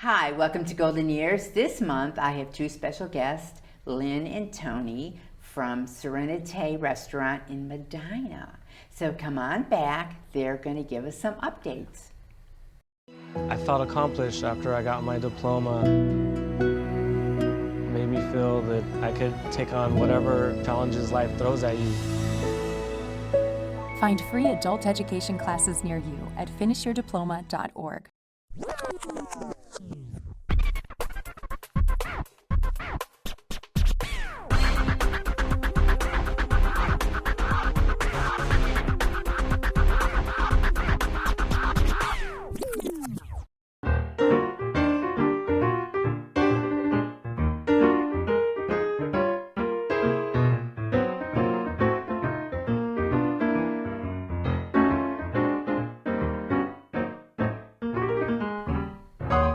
Hi, welcome to Golden Years. This month I have two special guests, Lynn and Tony from Sérénité restaurant in Medina. So come on back, they're going to give us some updates. I felt accomplished after I got my diploma. It made me feel that I could take on whatever challenges life throws at you. Find free adult education classes near you at finishyourdiploma.org.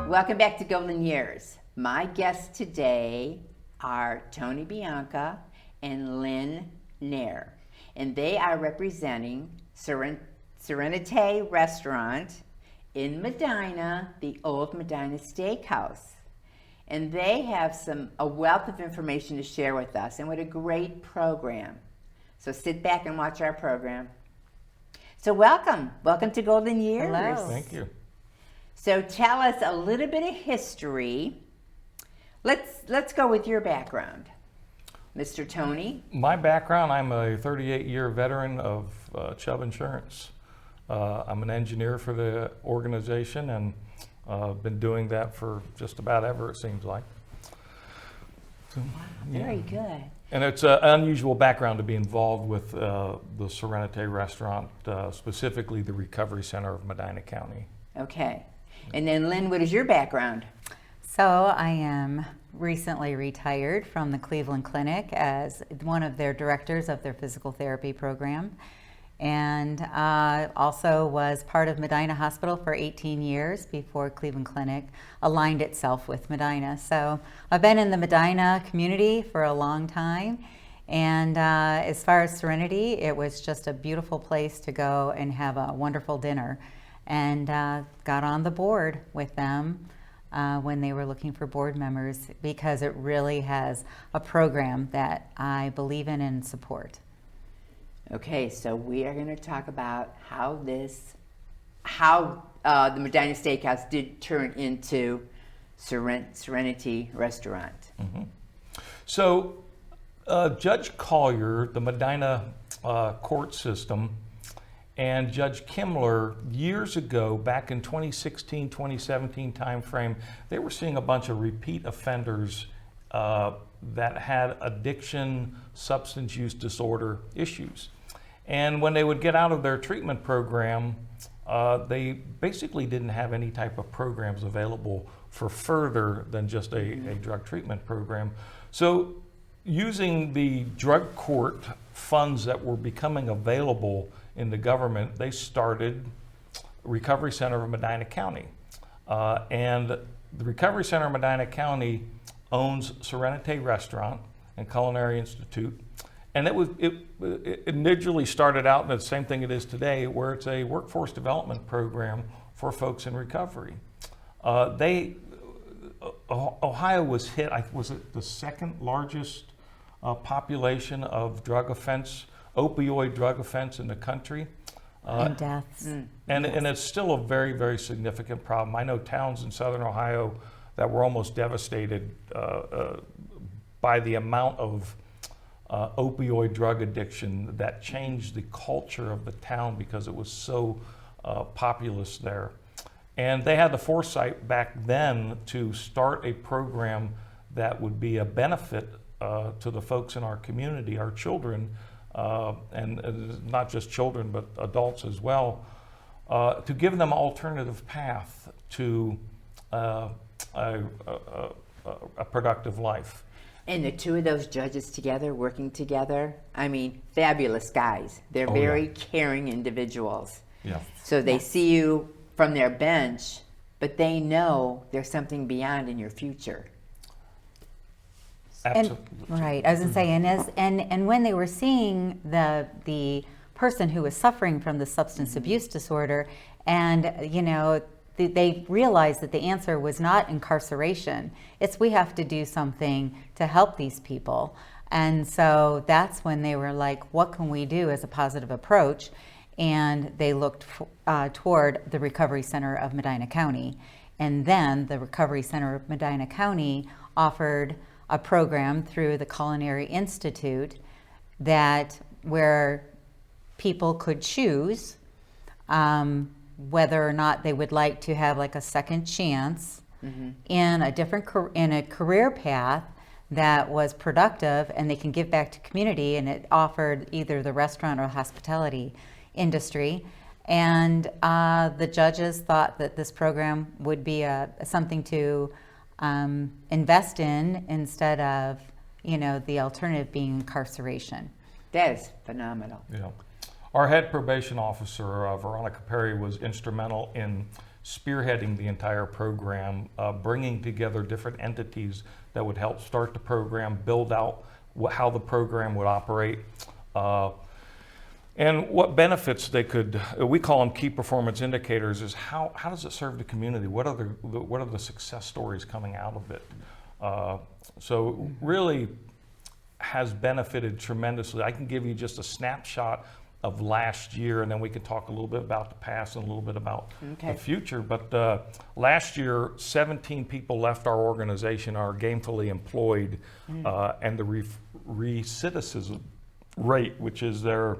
Welcome back to Golden Years. My guests today are Tony Bianco and Lynn Nair, and they are representing Sérénité restaurant in Medina, the old Medina Steakhouse. And they have a wealth of information to share with us, and what a great program. So sit back and watch our program. So welcome to Golden Years. Hello. Thank you. So tell us a little bit of history. Let's go with your background, Mr. Tony. My background, I'm a 38-year veteran of Chubb Insurance. I'm an engineer for the organization and been doing that for just about ever, it seems like. So, Very good. And it's an unusual background to be involved with the Sérénité restaurant, specifically the Recovery Center of Medina County. Okay. And then Lynn, what is your background? So I am recently retired from the Cleveland Clinic as one of their directors of their physical therapy program, and also was part of Medina Hospital for 18 years before Cleveland Clinic aligned itself with Medina. So I've been in the Medina community for a long time, and as far as Sérénité, it was just a beautiful place to go and have a wonderful dinner, and got on the board with them when they were looking for board members, because it really has a program that I believe in and support. Okay, so we are going to talk about how the Medina Steakhouse did turn into Sérénité restaurant. Mm-hmm. So Judge Collier, the Medina court system, and Judge Kimler, years ago, back in 2016, 2017 timeframe, they were seeing a bunch of repeat offenders that had addiction, substance use disorder issues. And when they would get out of their treatment program, they basically didn't have any type of programs available for further than just a drug treatment program. So using the drug court funds that were becoming available in the government, they started Recovery Center of Medina County. And the Recovery Center of Medina County owns Sérénité Restaurant and Culinary Institute. And it initially started out in the same thing it is today, where it's a workforce development program for folks in recovery. Ohio was hit, was it the second largest population of opioid drug offense in the country. And deaths. And it's still a very, very significant problem. I know towns in southern Ohio that were almost devastated by the amount of opioid drug addiction that changed the culture of the town because it was so populous there. And they had the foresight back then to start a program that would be a benefit to the folks in our community, our children, and not just children, but adults as well, to give them an alternative path to a productive life. And the two of those judges together, working together, I mean, fabulous guys. They're very caring individuals. Yeah. So they see you from their bench, but they know there's something beyond in your future. Absolutely. And, right, I was going to say, and when they were seeing the person who was suffering from the substance abuse disorder, and they realized that the answer was not incarceration. It's we have to do something to help these people. And so that's when they were like, what can we do as a positive approach? And they looked toward the Recovery Center of Medina County. And then the Recovery Center of Medina County offered a program through the Culinary Institute that where people could choose whether or not they would like to have like a second chance in a different in a career path that was productive, and they can give back to community. And it offered either the restaurant or hospitality industry. And the judges thought that this program would be something to invest in instead of, the alternative being incarceration. That is phenomenal. Yeah. Our head probation officer, Veronica Perry, was instrumental in spearheading the entire program, bringing together different entities that would help start the program, build out how the program would operate, and what benefits they could. We call them key performance indicators. Is how does it serve the community? What are the success stories coming out of it? So really has benefited tremendously. I can give you just a snapshot of last year, and then we can talk a little bit about the past and a little bit about the future. But last year, 17 people left our organization, are gainfully employed, and the recidivism rate, which is the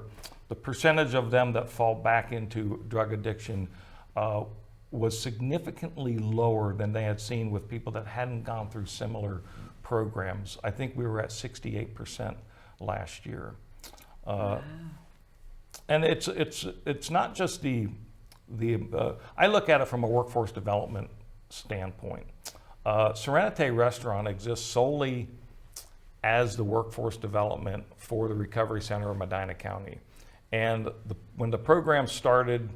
percentage of them that fall back into drug addiction, was significantly lower than they had seen with people that hadn't gone through similar programs. I think we were at 68% last year. Wow. And it's not just the I look at it from a workforce development standpoint. Sérénité Restaurant exists solely as the workforce development for the Recovery Center of Medina County. And when the program started,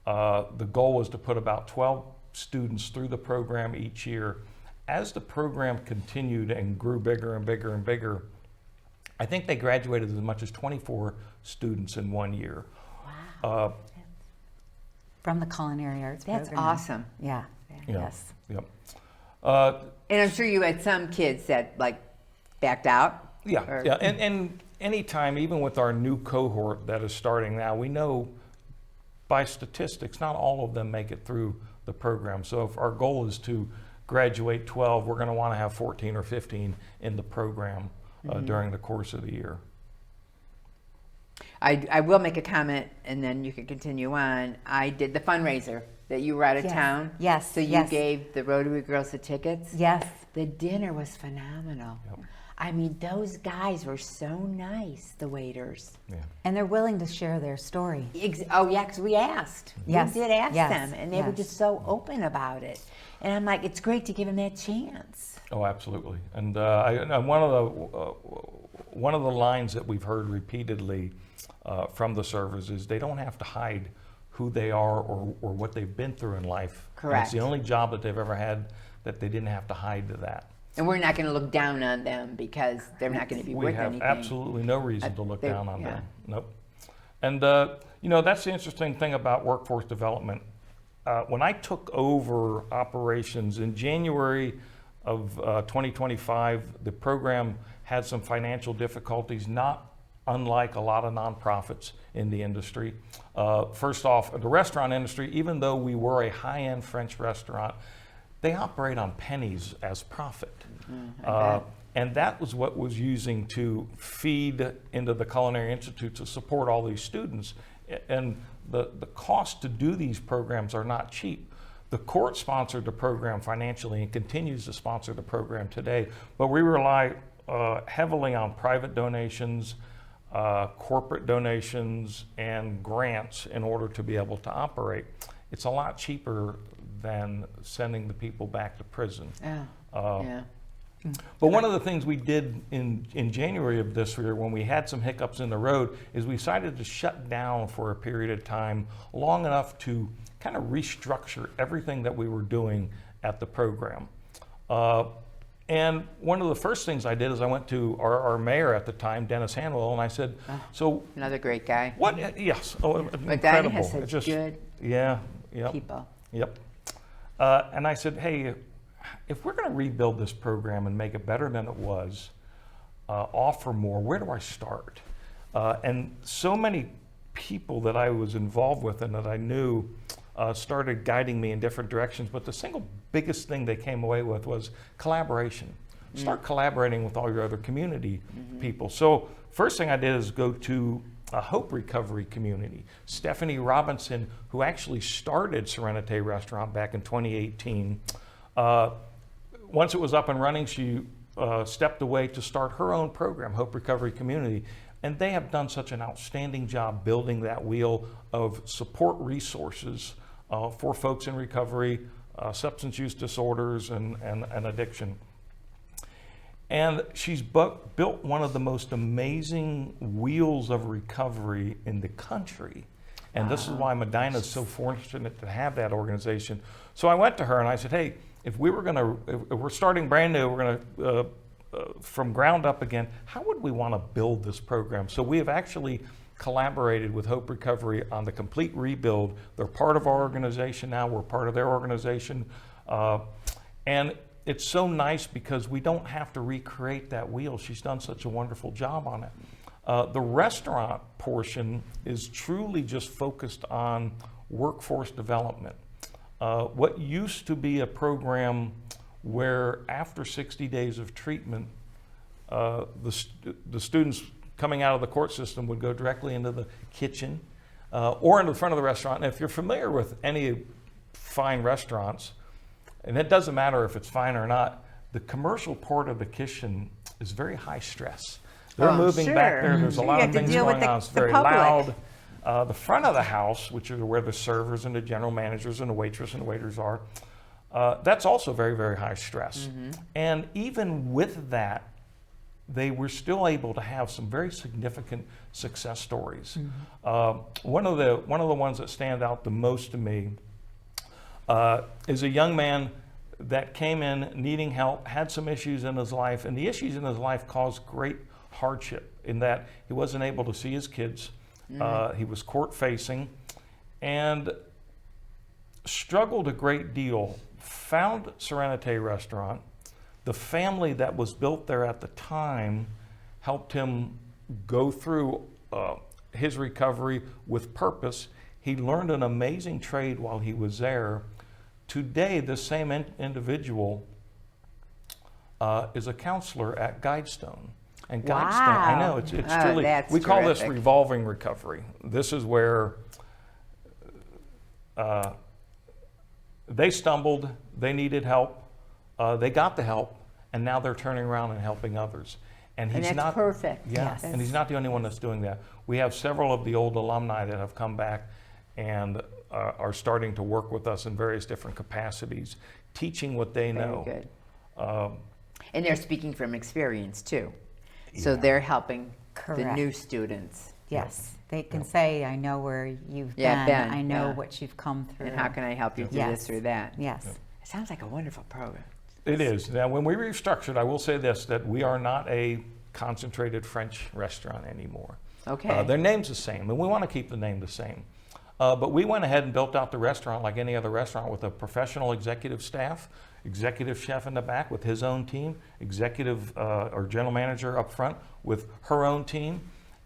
the goal was to put about 12 students through the program each year. As the program continued and grew bigger and bigger and bigger, I think they graduated as much as 24 students in 1 year. Wow. From the Culinary Arts That's program. awesome. Yeah. Yes. Yep. And I'm sure you had some kids that backed out. Yeah, or, yeah. And anytime, even with our new cohort that is starting now, we know by statistics, not all of them make it through the program. So if our goal is to graduate 12, we're going to want to have 14 or 15 in the program during the course of the year. I will make a comment, and then you can continue on. I did the fundraiser that you were out of town. Yes. So you yes. gave the Rotary Girls the tickets. Yes. The dinner was phenomenal. Yep. I mean, those guys were so nice, the waiters. Yeah. And they're willing to share their story. Oh, yeah, because we asked. Yes. We did ask Yes. them, and they were just so open about it. And I'm like, it's great to give them that chance. Oh, absolutely. And one of the lines that we've heard repeatedly from the servers is they don't have to hide who they are or what they've been through in life. Correct. And it's the only job that they've ever had that they didn't have to hide to that. And we're not going to look down on them because they're not going to be worth anything. We have absolutely no reason to look down on yeah. them. Nope. And that's the interesting thing about workforce development. When I took over operations in January of 2025, the program had some financial difficulties, not unlike a lot of nonprofits in the industry. First off, the restaurant industry, even though we were a high-end French restaurant, they operate on pennies as profit. And that was what was using to feed into the Culinary Institute to support all these students. And the cost to do these programs are not cheap. The court sponsored the program financially and continues to sponsor the program today, but we rely heavily on private donations, corporate donations, and grants in order to be able to operate. It's a lot cheaper than sending the people back to prison. Yeah. But one of the things we did in January of this year, when we had some hiccups in the road, is we decided to shut down for a period of time long enough to kind of restructure everything that we were doing at the program. And one of the first things I did is I went to our mayor at the time, Dennis Hanwell, and I said, so Another great guy. what, yes, Medina incredible. has such It's just, good yeah, yep, people. yep. And I said, hey, if we're going to rebuild this program and make it better than it was, offer more, where do I start? And so many people that I was involved with and that I knew started guiding me in different directions, but the single biggest thing they came away with was collaboration. Start collaborating with all your other community people. So first thing I did is go to a Hope Recovery community. Stephanie Robinson, who actually started Sérénité restaurant back in 2018, once it was up and running, she stepped away to start her own program, Hope Recovery Community. And they have done such an outstanding job building that wheel of support resources for folks in recovery, substance use disorders, and addiction. And she's built one of the most amazing wheels of recovery in the country. And this is why Medina is so fortunate to have that organization. So I went to her and I said, hey, if we're starting brand new, we're going to, from ground up again, how would we want to build this program? So we have actually collaborated with Hope Recovery on the complete rebuild. They're part of our organization now. We're part of their organization. And it's so nice because we don't have to recreate that wheel. She's done such a wonderful job on it. The restaurant portion is truly just focused on workforce development. What used to be a program where after 60 days of treatment, the students coming out of the court system would go directly into the kitchen or into the front of the restaurant. And if you're familiar with any fine restaurants, and it doesn't matter if it's fine or not, the commercial part of the kitchen is very high stress. They're moving back there. There's a lot of things going on. It's very loud. The front of the house, which is where the servers and the general managers and the waitress and the waiters are, that's also very, very high stress. And even with that, they were still able to have some very significant success stories. One of the ones that stand out the most to me is a young man that came in needing help, had some issues in his life, and the issues in his life caused great hardship in that he wasn't able to see his kids. He was court facing and struggled a great deal, found Sérénité restaurant. The family that was built there at the time helped him go through his recovery with purpose. He learned an amazing trade while he was there. Today, this same individual is a counselor at Guidestone. And Guidestone, I know, it's truly, we call this revolving recovery. This is where they stumbled, they needed help, they got the help, and now they're turning around and helping others. And he's that's not perfect. Yeah, Yes. and he's not the only one that's doing that. We have several of the old alumni that have come back and are starting to work with us in various different capacities, teaching what they know. Very good. And they're speaking from experience too. So they're helping the new students. Yes, they can say, I know where you've been, I know what you've come through. And how can I help you do this or that? Yes. It sounds like a wonderful program. It is. Now, when we restructured, I will say this, that we are not a concentrated French restaurant anymore. Okay. Their name's the same, and we want to keep the name the same. But we went ahead and built out the restaurant like any other restaurant with a professional executive staff, executive chef in the back with his own team, executive or general manager up front with her own team.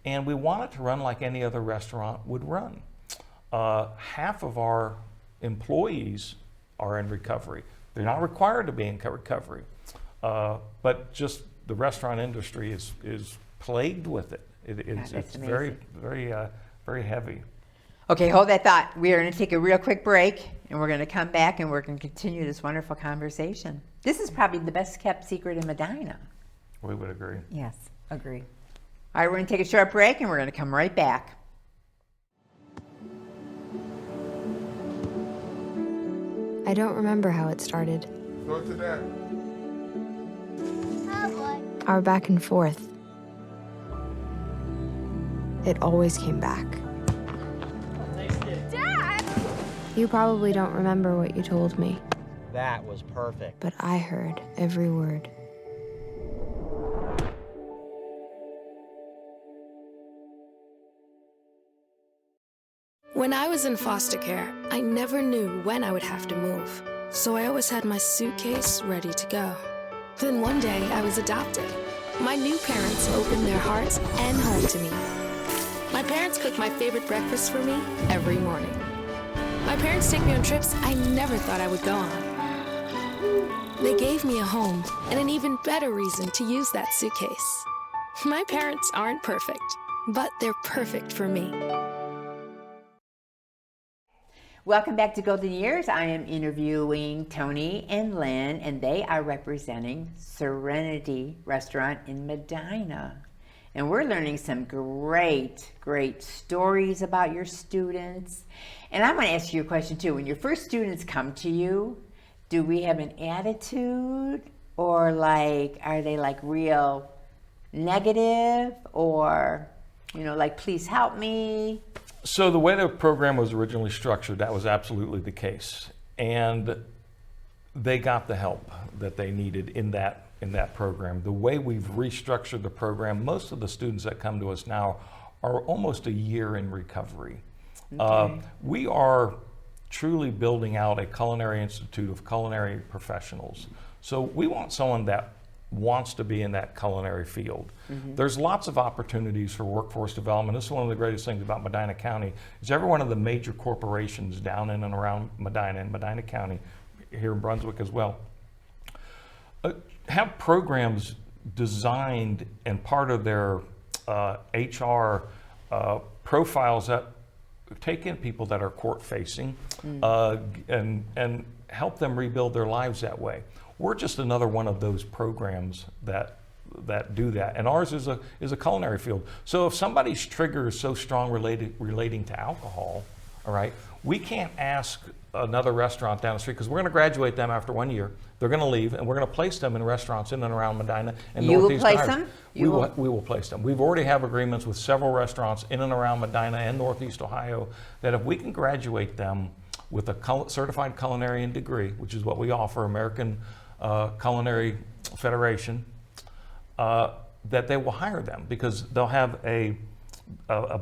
And we want it to run like any other restaurant would run. Half of our employees are in recovery. They're not required to be in recovery, but just the restaurant industry is plagued with it. It's very, very, very heavy. Okay, hold that thought. We are going to take a real quick break, and we're going to come back and we're going to continue this wonderful conversation. This is probably the best kept secret in Medina. We would agree. Yes, agree. All right, we're going to take a short break, and we're going to come right back. I don't remember how it started. Go to that. Our back and forth. It always came back. Dad! You probably don't remember what you told me, That was perfect. but I heard every word. When I was in foster care, I never knew when I would have to move. so I always had my suitcase ready to go. Then one day, I was adopted. My new parents opened their hearts and home to me. My parents cook my favorite breakfast for me every morning. My parents take me on trips I never thought I would go on. They gave me a home and an even better reason to use that suitcase. My parents aren't perfect, but they're perfect for me. Welcome back to Golden Years. I am interviewing Tony and Lynn, and they are representing Sérénité Restaurant in Medina. And we're learning some great stories about your students. And I'm going to ask you a question too. When your first students come to you, do we have an attitude, or are they real negative, or please help me? So the way the program was originally structured, that was absolutely the case. And they got the help that they needed in that program. The way we've restructured the program, most of the students that come to us now are almost a year in recovery. Okay. We are truly building out a culinary institute of culinary professionals. So we want someone that wants to be in that culinary field. Mm-hmm. There's lots of opportunities for workforce development. This is one of the greatest things about Medina County, is every one of the major corporations down in and around Medina and Medina County, here in Brunswick as well, have programs designed and part of their HR profiles that take in people that are court facing and help them rebuild their lives that way. We're just another one of those programs that do that, and ours is a culinary field. So if somebody's trigger is so strong relating to alcohol, all right, we can't ask another restaurant down the street, because we're going to graduate them after 1 year. They're going to leave, and we're going to place them in restaurants in and around Medina and Northeast Ohio. You will place them? We will place them. We've already have agreements with several restaurants in and around Medina and Northeast Ohio that if we can graduate them with a certified culinarian degree, which is what we offer, American Culinary Federation, that they will hire them, because they'll have a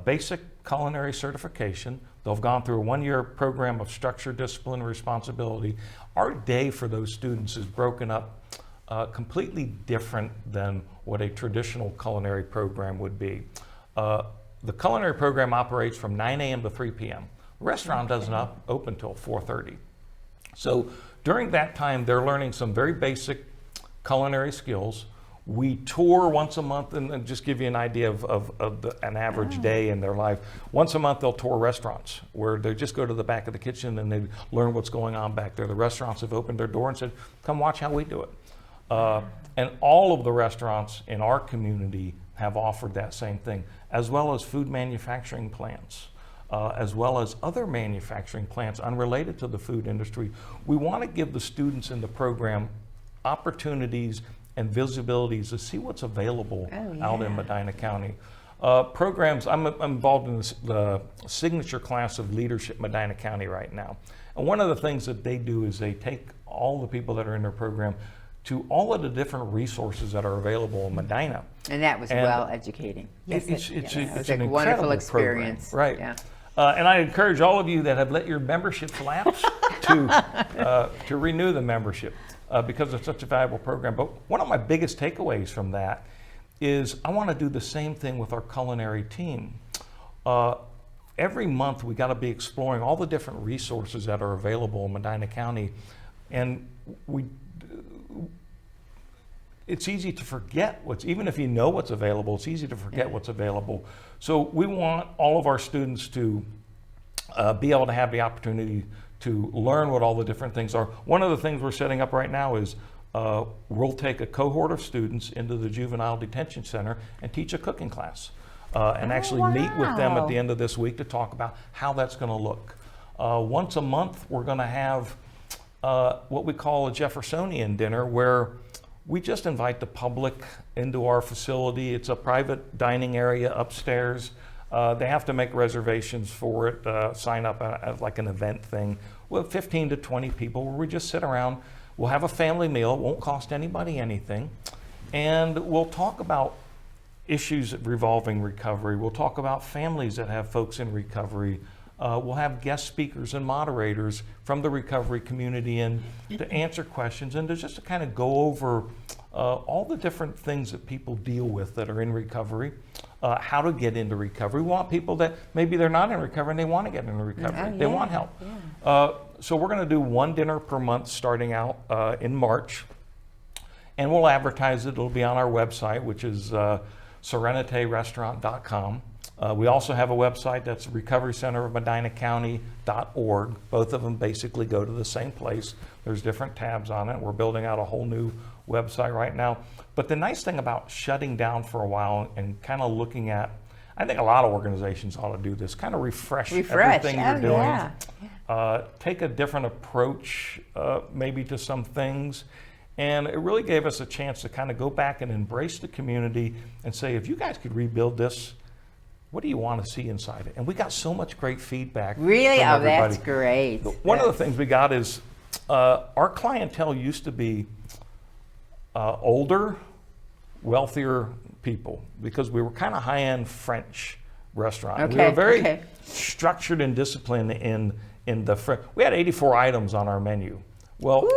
basic culinary certification. They've gone through a 1-year program of structure, discipline, and responsibility. Our day for those students is broken up completely different than what a traditional culinary program would be. The culinary program operates from 9 a.m. to 3 p.m. The restaurant doesn't open until 4:30. So during that time, they're learning some very basic culinary skills. We tour once a month, and just give you an idea of an average day in their life. Once a month, they'll tour restaurants where they just go to the back of the kitchen and they learn what's going on back there. The restaurants have opened their door and said, come watch how we do it. And all of the restaurants in our community have offered that same thing, as well as food manufacturing plants, as well as other manufacturing plants unrelated to the food industry. We want to give the students in the program opportunities and visibilities to see what's available out in Medina County. Programs, I'm involved in the signature class of leadership Medina County right now. And one of the things that they do is they take all the people that are in their program to all of the different resources that are available in Medina. And that was well educating. Yes, it's an an wonderful incredible experience. Program. Right. Yeah. And I encourage all of you that have let your memberships lapse to renew the membership. Because it's such a valuable program. But one of my biggest takeaways from that is I want to do the same thing with our culinary team. Every month we got to be exploring all the different resources that are available in Medina County, and it's easy to forget even if you know what's available, it's easy to forget what's available. So we want all of our students to be able to have the opportunity to learn what all the different things are. One of the things we're setting up right now is we'll take a cohort of students into the Juvenile Detention Center and teach a cooking class and actually meet with them at the end of this week to talk about how that's going to look. Once a month, we're going to have what we call a Jeffersonian dinner, where we just invite the public into our facility. It's a private dining area upstairs. They have to make reservations for it, sign up as like an event thing. We'll have 15 to 20 people where we just sit around. We'll have a family meal. It won't cost anybody anything. And we'll talk about issues revolving recovery. We'll talk about families that have folks in recovery. We'll have guest speakers and moderators from the recovery community in to answer questions and to just to kind of go over all the different things that people deal with that are in recovery, how to get into recovery. We want people that maybe they're not in recovery and they want to get into recovery. They want help. So we're going to do one dinner per month starting out in March. And we'll advertise it. It'll be on our website, which is SérénitéRestaurant.com. We also have a website that's recoverycenterofmedinacounty.org. Both of them basically go to the same place. There's different tabs on it. We're building out a whole new website right now. But the nice thing about shutting down for a while and kind of looking at, I think a lot of organizations ought to do this, kind of refresh everything you're doing. Take a different approach maybe to some things. And it really gave us a chance to kind of go back and embrace the community and say, if you guys could rebuild this, what do you want to see inside it? And we got so much great feedback. Really? From Oh, everybody. that's great. One of the things we got is our clientele used to be older, wealthier people because we were kind of high-end French restaurant. Okay, We were very structured and disciplined in the we had 84 items on our menu. Well,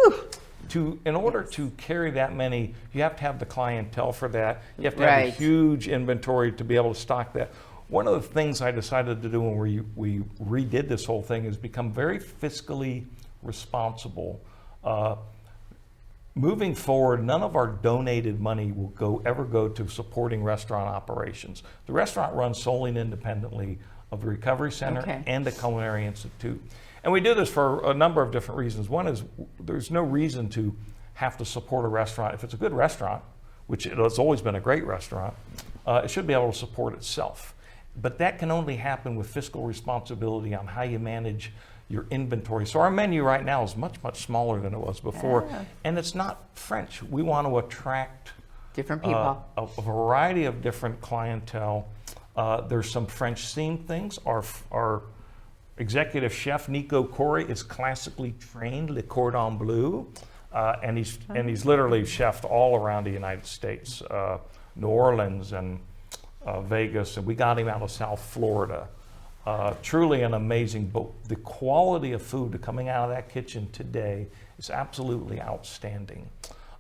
in order to carry that many, you have to have the clientele for that. You have to have a huge inventory to be able to stock that. One of the things I decided to do when we redid this whole thing is become very fiscally responsible. Moving forward, none of our donated money will ever go to supporting restaurant operations. The restaurant runs solely and independently of the Recovery Center and the Culinary Institute. And we do this for a number of different reasons. One is there's no reason to have to support a restaurant. If it's a good restaurant, which it has always been a great restaurant, it should be able to support itself. But that can only happen with fiscal responsibility on how you manage your inventory. So our menu right now is much, much smaller than it was before. And it's not French. We want to attract different people, a variety of different clientele. There's some French themed things. Our executive chef, Nico Corey, is classically trained Le Cordon Bleu, and he's literally chefed all around the United States, New Orleans and Vegas, and we got him out of South Florida. Truly an amazing, but the quality of food coming out of that kitchen today is absolutely outstanding.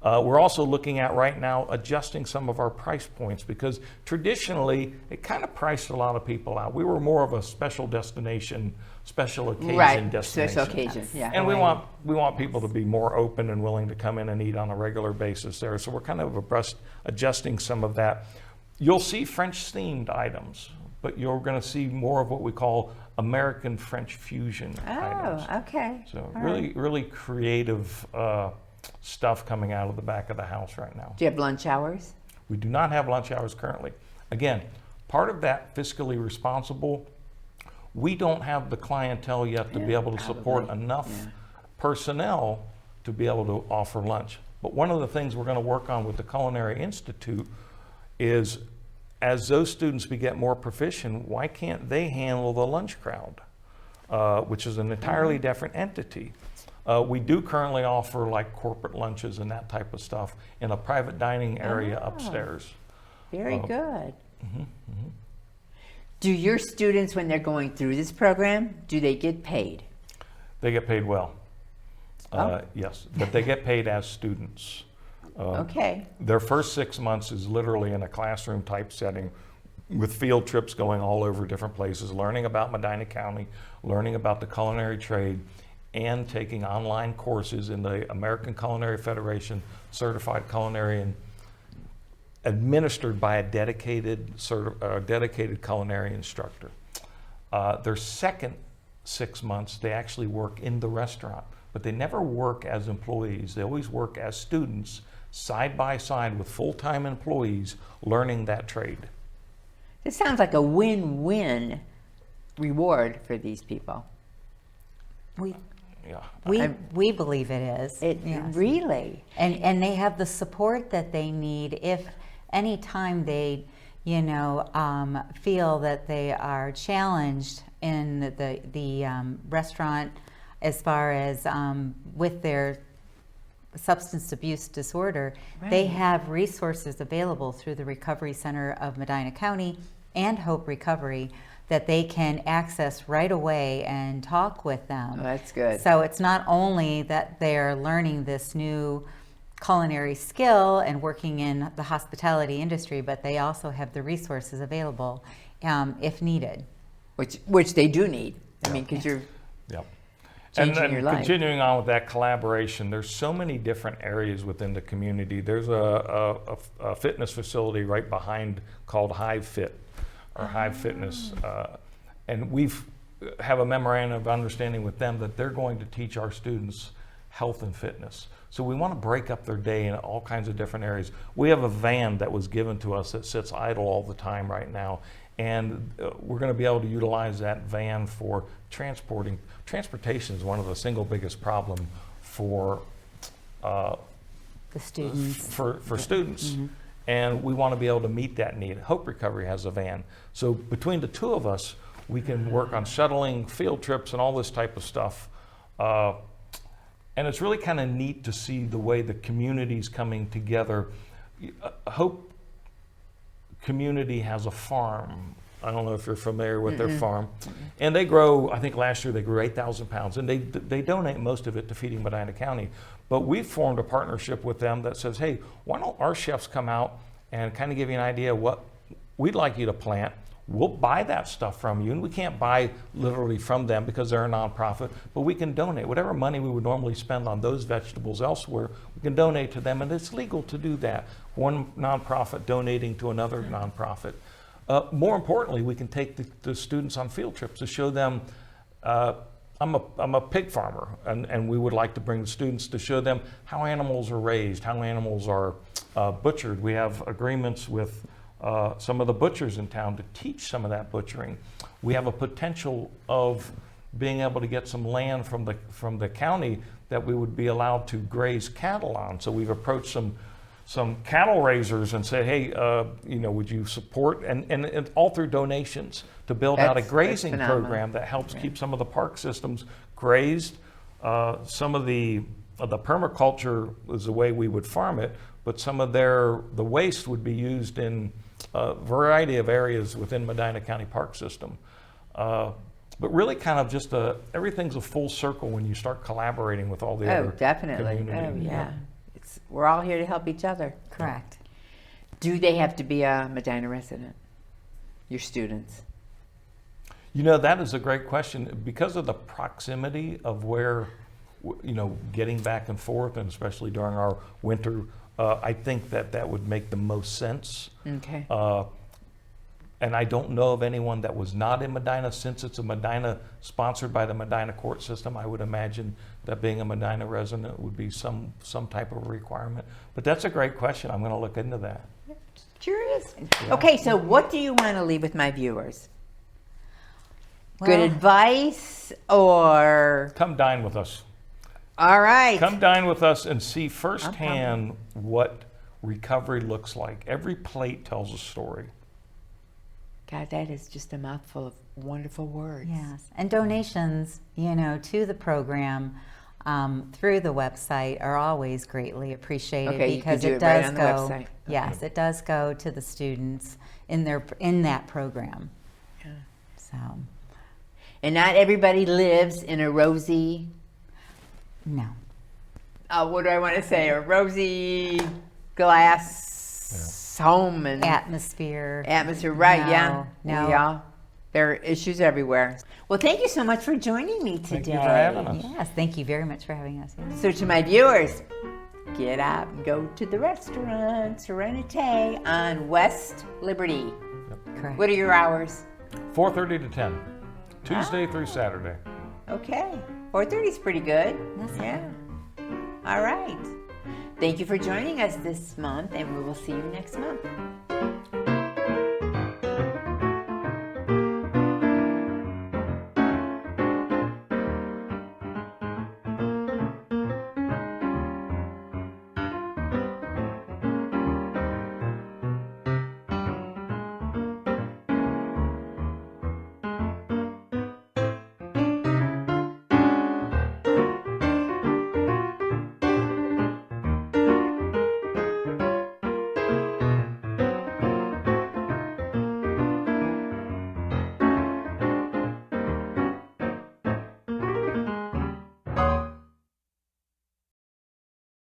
We're also looking at right now adjusting some of our price points because traditionally it kind of priced a lot of people out. We were more of a special destination, special occasion destination. Special occasion, And we want people to be more open and willing to come in and eat on a regular basis there. So we're kind of adjusting some of that. You'll see French themed items, but you're going to see more of what we call American French fusion items. So really creative stuff coming out of the back of the house right now. Do you have lunch hours? We do not have lunch hours currently. Again, part of that fiscally responsible, we don't have the clientele yet to be able to support enough personnel to be able to offer lunch. But one of the things we're going to work on with the Culinary Institute is as those students get more proficient, why can't they handle the lunch crowd, which is an entirely different entity. We do currently offer like corporate lunches and that type of stuff in a private dining area upstairs. Very good. Do your students, when they're going through this program, do they get paid? They get paid well. Yes, but they get paid as students. Their first 6 months is literally in a classroom type setting with field trips going all over different places, learning about Medina County, learning about the culinary trade, and taking online courses in the American Culinary Federation Certified Culinarian administered by a dedicated culinary instructor. Their second 6 months, they actually work in the restaurant, but they never work as employees. They always work as students side by side with full-time employees learning that trade. This sounds like a win-win reward for these people. We believe it is. Really? And they have the support that they need if any time they, feel that they are challenged in the restaurant as far as with their substance abuse disorder. They have resources available through the Recovery Center of Medina County and Hope Recovery that they can access right away and talk with them. Oh, that's good. So it's not only that they're learning this new culinary skill and working in the hospitality industry, but they also have the resources available if needed. Which they do need. I mean, because you're Yep. changing your life. Continuing on with that collaboration, there's so many different areas within the community. There's a fitness facility right behind called Hive Fit, or Hive Fitness, and we've have a memorandum of understanding with them that they're going to teach our students health and fitness. So we want to break up their day in all kinds of different areas. We have a van that was given to us that sits idle all the time right now, and we're going to be able to utilize that van for transporting. Transportation is one of the single biggest problem for The students. for students. And we want to be able to meet that need. Hope Recovery has a van. So between the two of us, we can work on shuttling, field trips, and all this type of stuff. And it's really kind of neat to see the way the community's coming together. Hope Community has a farm. I don't know if you're familiar with their farm. And they grow, I think last year they grew 8,000 pounds. And they donate most of it to Feeding Medina County. But we've formed a partnership with them that says, hey, why don't our chefs come out and kind of give you an idea of what we'd like you to plant. We'll buy that stuff from you, and we can't buy literally from them because they're a nonprofit, but we can donate. Whatever money we would normally spend on those vegetables elsewhere, we can donate to them, and it's legal to do that. One nonprofit donating to another nonprofit. More importantly, we can take the students on field trips to show them, I'm a pig farmer, and we would like to bring the students to show them how animals are raised, how animals are butchered. We have agreements with some of the butchers in town to teach some of that butchering. We have a potential of being able to get some land from the county that we would be allowed to graze cattle on. So we've approached some cattle raisers and say, hey, would you support, and all through donations, to build out a grazing program that helps keep some of the park systems grazed. Some of the permaculture is the way we would farm it, but some of the waste would be used in a variety of areas within Medina County Park System. But really kind of just everything's a full circle when you start collaborating with all the other definitely. community. Oh, yeah. We're all here to help each other. Correct. Do they have to be a Medina resident, your students? That is a great question. Because of the proximity of where, getting back and forth, and especially during our winter, I think that would make the most sense. Okay. And I don't know of anyone that was not in Medina. Since it's a Medina, sponsored by the Medina court system, I would imagine that being a Medina resident would be some type of requirement. But that's a great question. I'm going to look into that. Curious. Okay, so what do you want to leave with my viewers? Well, Good advice or? Come dine with us. All right. Come dine with us and see firsthand what recovery looks like. Every plate tells a story. God, that is just a mouthful of wonderful words. Yes, and donations, to the program through the website are always greatly appreciated, Okay, because you can it do it right does on the go. website. Yes, it does go to the students in that program. Yeah. So, And not everybody lives in a rosy, no. what do I want to say? A rosy glass home and Atmosphere. right? No. Yeah. There are issues everywhere. Well, thank you so much for joining me today. Thank you for having us. Yes, thank you very much for having us. Yes. So to my viewers, get up and go to the restaurant, Sérénité on West Liberty. Correct. What are your hours? 4:30 to 10, Tuesday through Saturday. Okay. 4:30 is pretty good. That's yeah. All right. Thank you for joining us this month, and we will see you next month.